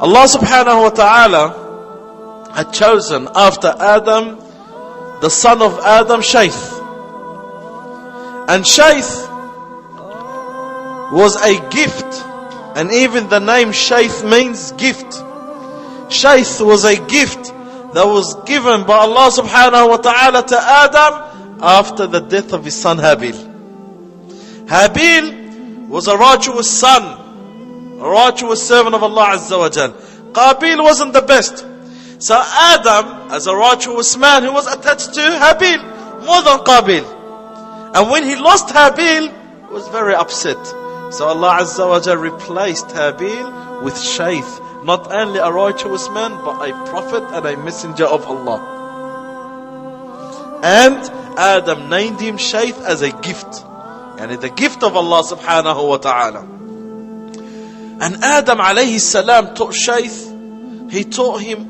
Allah subhanahu wa ta'ala had chosen after Adam, the son of Adam, Shaith. And Shaith was a gift. And even the name Shaith means gift. Shaith was a gift that was given by Allah subhanahu wa ta'ala to Adam after the death of his son Habil. Habil was a righteous son, a righteous servant of Allah Azza wa Jal. Qabil wasn't the best. So Adam, as a righteous man, he was attached to Habil more than Qabil. And when he lost Habil, he was very upset. So Allah Azza wa Jal replaced Habil with Shaith. Not only a righteous man, but a prophet and a messenger of Allah. And Adam named him Shaith as a gift. And the gift of Allah subhanahu wa ta'ala. And Adam alayhi salam taught Shaith. He taught him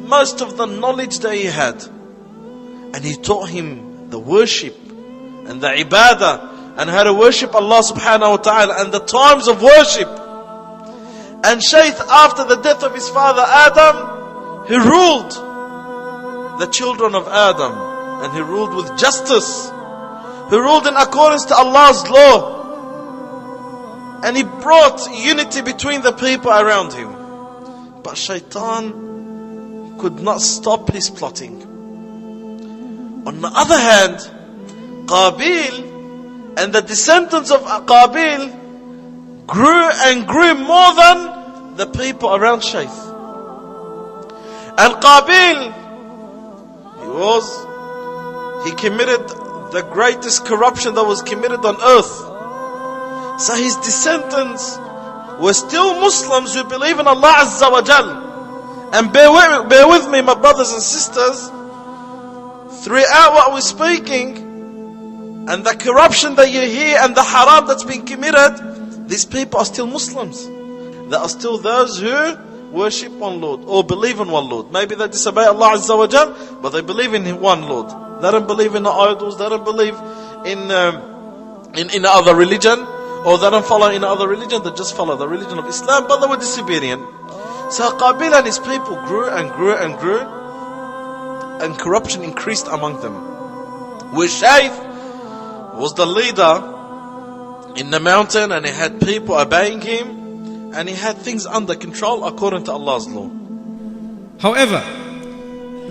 most of the knowledge that he had. And he taught him the worship and the ibadah and how to worship Allah subhanahu wa ta'ala and the times of worship. And Shaith, after the death of his father Adam, he ruled the children of Adam, and he ruled with justice. He ruled in accordance to Allah's law, and he brought unity between the people around him. But Shaitan could not stop his plotting. On the other hand, Qabil and the descendants of Qabil grew and grew more than the people around Shaith. And Qabil, he committed the greatest corruption that was committed on earth. So his descendants were still Muslims who believe in Allah Azza wa Jal. And bear with me, my brothers and sisters, throughout what we're speaking, and the corruption that you hear and the haram that's been committed, these people are still Muslims. There are still those who worship one Lord or believe in one Lord. Maybe they disobey Allah Azza wa Jal, but they believe in one Lord. They don't believe in the idols. They don't believe in other religion, or they don't follow in other religion. They just follow the religion of Islam, but they were disobedient. So Qabil and his people grew and grew and grew, and corruption increased among them. Where Shaith was the leader in the mountain, and he had people obeying him, and he had things under control according to Allah's law. However,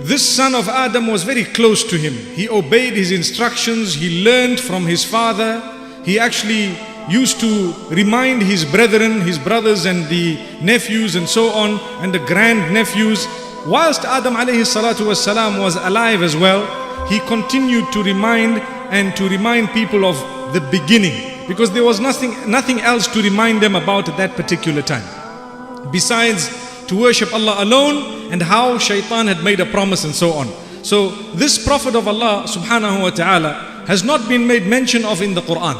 this son of Adam was very close to him. He obeyed his instructions. He learned from his father. He actually used to remind his brethren, his brothers and the nephews and so on, and the grand-nephews. Whilst Adam alayhi salatu wasalam was alive as well, he continued to remind people of the beginning, because there was nothing else to remind them about at that particular time, besides to worship Allah alone and how Shaitan had made a promise and so on. So this Prophet of Allah subhanahu wa ta'ala has not been made mention of in the Quran.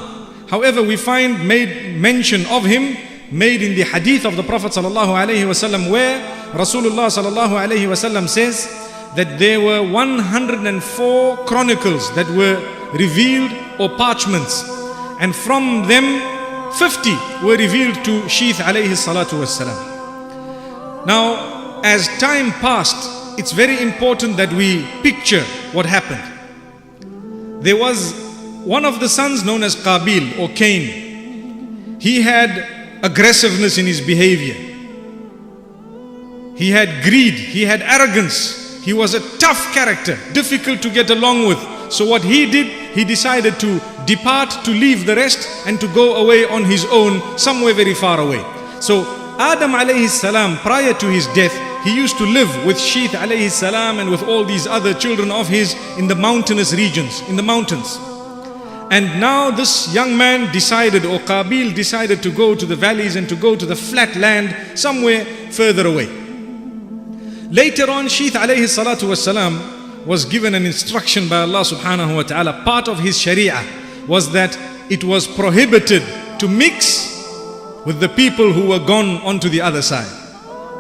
However, we find made mention of him made in the hadith of the Prophet sallallahu alaihi wasallam, where Rasulullah sallallahu alaihi wasallam says that there were 104 chronicles that were revealed, or parchments, and from them 50 were revealed to Shaith alayhi salatu wassalam. Now, as time passed, it's very important that we picture what happened. There was one of the sons known as Qabil or Cain. He had aggressiveness in his behavior. He had greed, he had arrogance. He was a tough character, difficult to get along with. So what he did, he decided to depart, to leave the rest, and to go away on his own, somewhere very far away. So Adam alayhi salam, prior to his death, he used to live with Shaith alayhi salam and with all these other children of his in the mountainous regions, in the mountains. And now this young man decided, or Qabil decided, to go to the valleys and to go to the flat land somewhere further away. Later on, Shaith alayhi salatu wasalam was given an instruction by Allah subhanahu wa ta'ala. Part of his sharia was that it was prohibited to mix with the people who were gone onto the other side.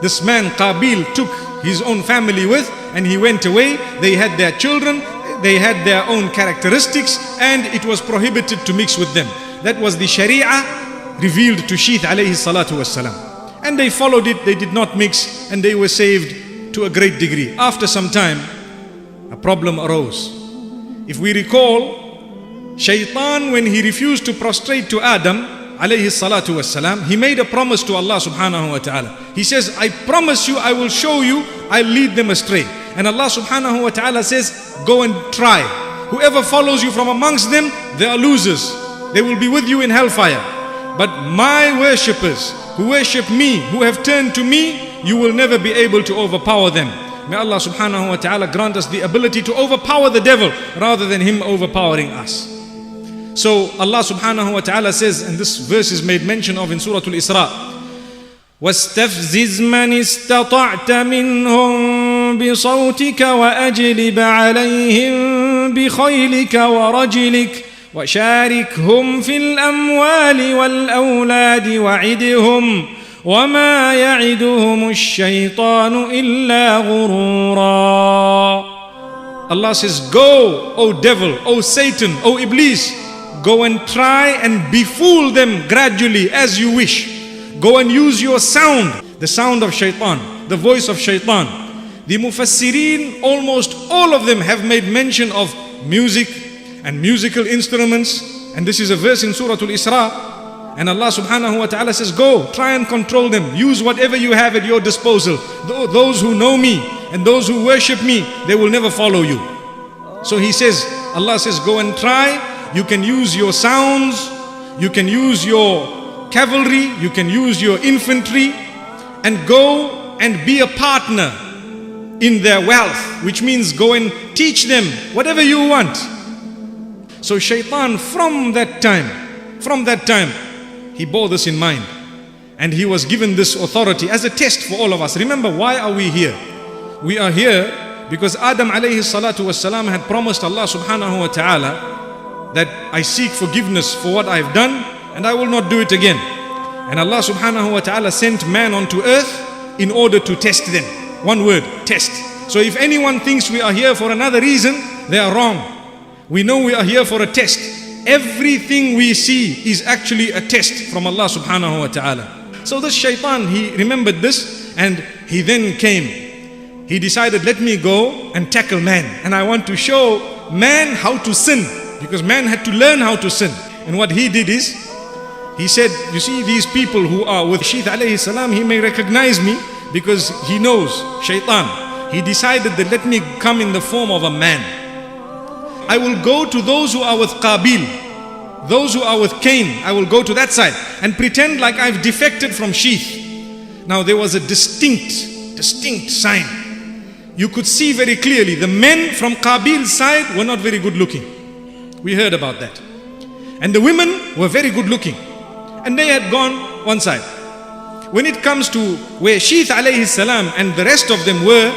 This man Qabil took his own family with, and he went away. They had their children, they had their own characteristics, and it was prohibited to mix with them. That was the sharia revealed to Shaith alayhi salatu wassalam. And they followed it, they did not mix, and they were saved to a great degree. After some time, a problem arose. If we recall, Shaitan, when he refused to prostrate to Adam, alayhi salatu wassalam, he made a promise to Allah subhanahu wa ta'ala. He says, I promise you, I will show you, I'll lead them astray. And Allah subhanahu wa ta'ala says, go and try. Whoever follows you from amongst them, they are losers. They will be with you in hellfire. But my worshippers, who worship me, who have turned to me, you will never be able to overpower them. May Allah subhanahu wa ta'ala grant us the ability to overpower the devil rather than him overpowering us. So Allah subhanahu wa ta'ala says, and this verse is made mention of in Surah Al-Isra, وَاسْتَفْزِزْ مَنِ اسْتَطَعْتَ مِنْهُمْ بِصَوْتِكَ وَأَجْلِبْ عَلَيْهِمْ بِخَيْلِكَ وَرَجِلِكَ وَشَارِكْهُمْ فِي الْأَمْوَالِ وَالْأَوْلَادِ وَعِدْهُمْ وَمَا يَعِدُهُمُ الشَّيْطَانُ إِلَّا غُرُورًا. Allah says, go, O devil, O Satan, O Iblis, go and try and befool them gradually as you wish. Go and use your sound, the sound of shaitan, the voice of shaitan. The Mufassirin, almost all of them have made mention of music and musical instruments. And this is a verse in Surah Al-Isra. And Allah subhanahu wa ta'ala says, go, try and control them. Use whatever you have at your disposal. Those who know me and those who worship me, they will never follow you. So he says, Allah says, go and try. You can use your sounds. You can use your cavalry, you can use your infantry, and go and be a partner in their wealth, which means go and teach them whatever you want. So Shaitan from that time, he bore this in mind, and he was given this authority as a test for all of us. Remember, why are we here? We are here because Adam alayhi salatu wassalam had promised Allah subhanahu wa ta'ala that I seek forgiveness for what I've done, and I will not do it again. And Allah subhanahu wa ta'ala sent man onto earth in order to test them. One word, test. So if anyone thinks we are here for another reason, they are wrong. We know we are here for a test. Everything we see is actually a test from Allah subhanahu wa ta'ala. So this shaitan, he remembered this, and he then came. He decided, let me go and tackle man. And I want to show man how to sin, because man had to learn how to sin. And what he did is, he said, you see these people who are with Shith alayhi salam, he may recognize me because he knows shaitan. He decided that let me come in the form of a man. I will go to those who are with Qabil, those who are with Cain. I will go to that side and pretend like I've defected from Shith. Now there was a distinct sign. You could see very clearly the men from Qabil's side were not very good looking. We heard about that. And the women were very good looking. And they had gone one side. When it comes to where Shith alayhi salam and the rest of them were,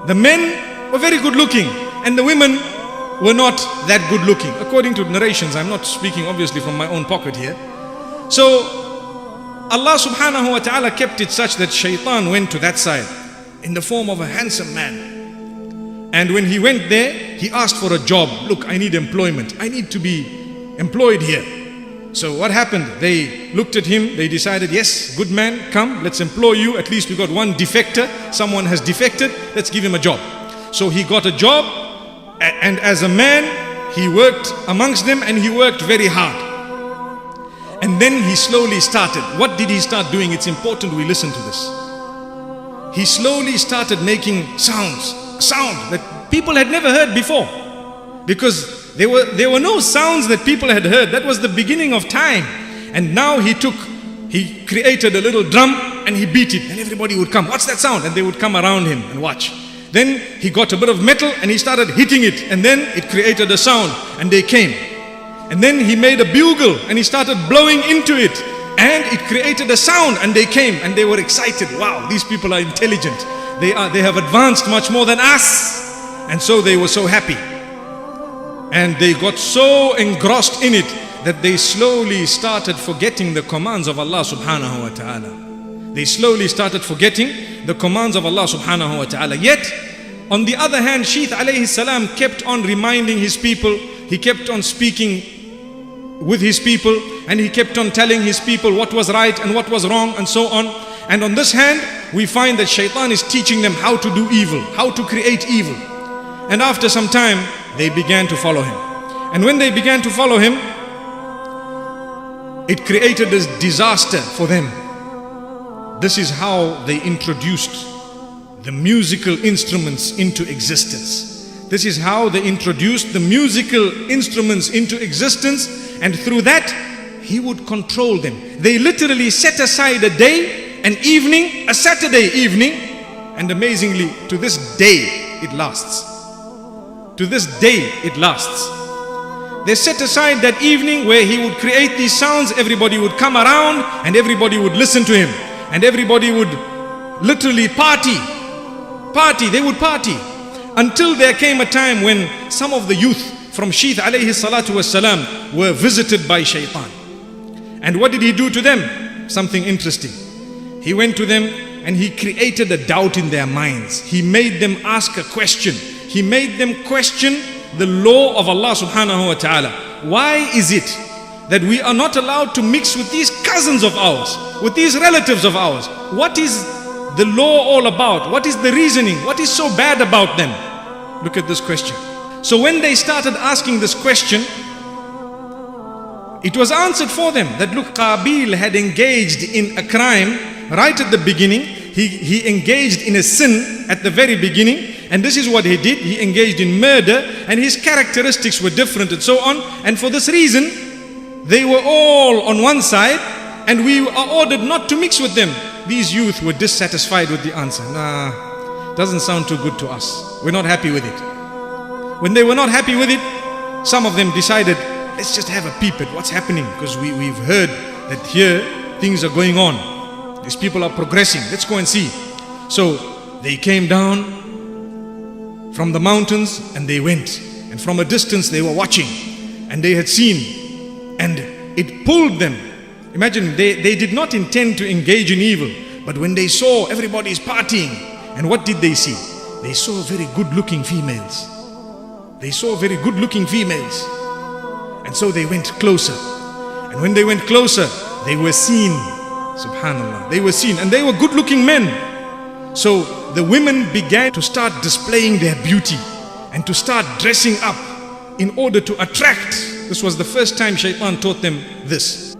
the men were very good looking and the women were not that good looking. According to narrations, I'm not speaking obviously from my own pocket here. So Allah subhanahu wa ta'ala kept it such that shaitan went to that side in the form of a handsome man. And when he went there, he asked for a job. Look, I need employment. I need to be employed here. So what happened? They looked at him, they decided, yes, good man, come, let's employ you. At least we got one defector, someone has defected, let's give him a job. So he got a job, and as a man, he worked amongst them and he worked very hard. And then he slowly started. What did he start doing? It's important we listen to this. He slowly started making sound that people had never heard before. Because there were no sounds that people had heard. That was the beginning of time. And now he created a little drum and he beat it. And everybody would come, what's that sound? And they would come around him and watch. Then he got a bit of metal and he started hitting it. And then it created a sound and they came. And then he made a bugle and he started blowing into it. And it created a sound and they came and they were excited. Wow, these people are intelligent. They have advanced much more than us. And so they were so happy. And they got so engrossed in it that they slowly started forgetting the commands of Allah subhanahu wa ta'ala. They slowly started forgetting the commands of Allah subhanahu wa ta'ala. Yet, on the other hand, Shith alayhi salam kept on reminding his people. He kept on speaking with his people, and he kept on telling his people what was right and what was wrong and so on. And on this hand, we find that shaitan is teaching them how to do evil, how to create evil. And after some time, they began to follow him. And when they began to follow him, it created this disaster for them. This is how they introduced the musical instruments into existence. This is how they introduced the musical instruments into existence, and through that, he would control them. They literally set aside a day, an evening, a Saturday evening, and amazingly, to this day, it lasts. To this day, it lasts. They set aside that evening where he would create these sounds, everybody would come around, and everybody would listen to him. And everybody would literally party, they would party. Until there came a time when some of the youth from Shith alayhi salatu wasalam were visited by shaitan. And what did he do to them? Something interesting. He went to them and he created a doubt in their minds. He made them ask a question. He made them question the law of Allah subhanahu wa ta'ala. Why is it that we are not allowed to mix with these cousins of ours, with these relatives of ours? What is the law all about? What is the reasoning? What is so bad about them? Look at this question. So when they started asking this question, it was answered for them that look, Qabil had engaged in a crime right at the beginning. He engaged in a sin at the very beginning, and this is what he did. He engaged in murder, and his characteristics were different and so on. And for this reason, they were all on one side, and we are ordered not to mix with them. These youth were dissatisfied with the answer. Nah, doesn't sound too good to us. We're not happy with it. When they were not happy with it, some of them decided, let's just have a peep at what's happening, because we've heard that here things are going on. These people are progressing. Let's go and see. So they came down from the mountains and they went. And from a distance they were watching. And they had seen. And it pulled them. Imagine, they did not intend to engage in evil. But when they saw everybody is partying, and what did they see? They saw very good-looking females. They saw very good-looking females. And so they went closer. And when they went closer, they were seen. Subhanallah. They were seen. And they were good-looking men. So the women began to start displaying their beauty and to start dressing up in order to attract. This was the first time shaitan taught them this.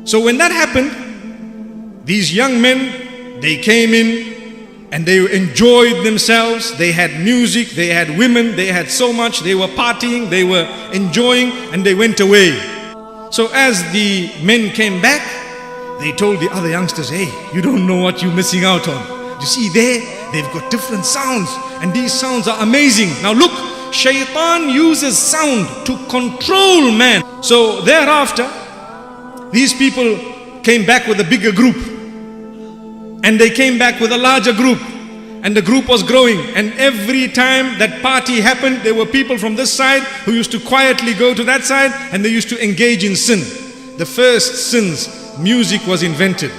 So when that happened, these young men, they came in and they enjoyed themselves. They had music, they had women, they had so much. They were partying, they were enjoying, and they went away. So as the men came back, they told the other youngsters, hey, you don't know what you're missing out on. You see there, they've got different sounds, and these sounds are amazing. Now look, shaitan uses sound to control man. So thereafter, these people came back with a bigger group, and they came back with a larger group, and the group was growing. And every time that party happened, there were people from this side who used to quietly go to that side, and they used to engage in sin. The first sins, music was invented.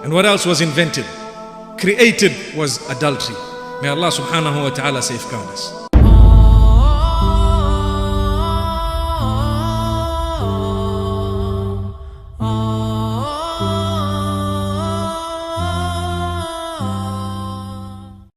And what else was invented? Created was adultery. May Allah subhanahu wa ta'ala safeguard us.